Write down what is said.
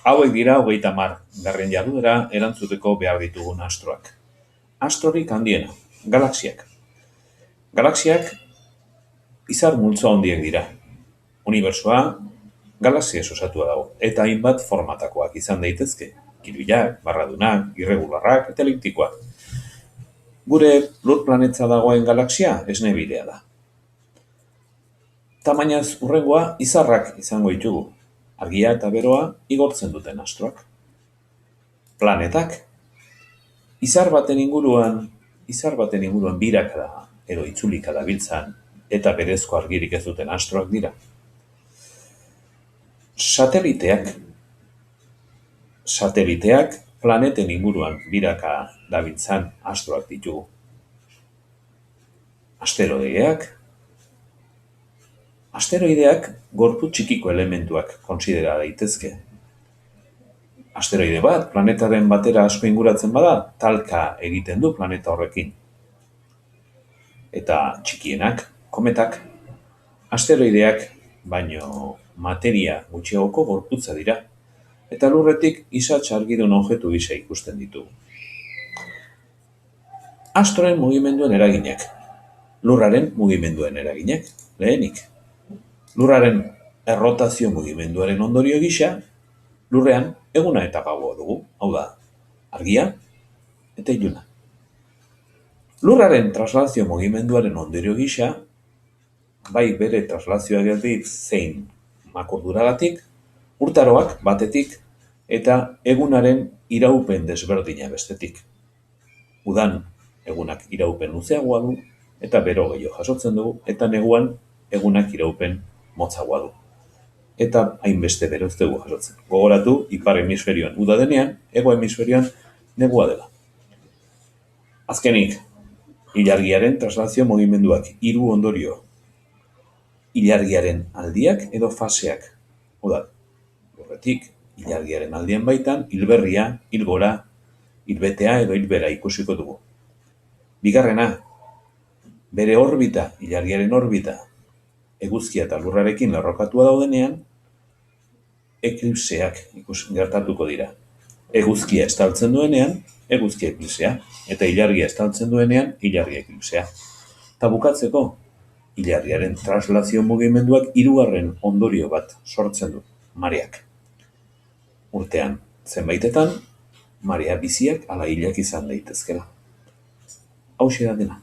Hauek dira 30 jarduera erantzuteko behar ditugun astroak. Astrorik handiena, galaxiak. Galaxiak izar multzo handiak dira. Unibertsoa galaxiez osatua dago, eta hainbat formatakoak izan daitezke. Kirbilak, barradunak, irregularrak eta eliptikoak. Gure lur planetza dagoen galaxia esnebidea da. Tamainaz hurrengoa izarrak izango ditugu. Argia eta beroa igortzen duten astroak. Planetak. Izar baten inguruan birakada edo itzulika dabiltzan eta berezko argirik ez duten astroak dira. Sateliteak planeten inguruan biraka dabiltzan astroak ditugu. Asteroideak gorpu txikiko elementuak kontsidera daitezke. Asteroide bat planetaren batera asko inguratzen bada, talka egiten du planeta horrekin. Eta txikienak, kometak, asteroideak baino materia gutxiagoko gorputza dira, eta lurretik isats argidun objektu gisa ikusten ditugu. Astroen mugimenduen eraginak. Lurraren mugimenduen eraginak, lehenik. Lurraren errotazio mugimenduaren ondorio gisa, lurrean eguna eta gaua dugu, hau da, argia eta iluna. Lurraren traslazio mugimenduaren ondorio gisa, bai bere traslazioagatik zein makurduragatik, urtaroak batetik eta egunaren iraupen desberdina bestetik. Udan egunak iraupen luzeagoa du eta bero gehiago jasotzen dugu, eta neguan egunak iraupen motzagoa du. Eta hainbeste bero ez dugu jasotzen. Gogoratu, ipar hemisferioan uda denean, hego hemisferioan negua dela. Azkenik, ilargiaren traslazio mugimenduak 3 ondorio. Ilargiaren aldiak edo faseak. Oda, lurretik, ilargiaren aldien baitan, hilberria, hilgora, hilbetea edo hilbera ikusiko dugu. Bigarrena, bere orbita, ilargiaren orbita, eguzkia eta lurrarekin lerrokatua daudenean, eklipseak gertatuko dira. Eguzkia estaltzen duenean, eguzkia eklipsea, eta ilargia estaltzen duenean, ilargia eklipsea. Eta bukatzeko, ilargiaren traslazio mugimenduak 3. ondorio bat sortzen du, mareak. Urtean, zenbaitetan, marea biziak ala hilak izan daitezkela. Hauxe da dena.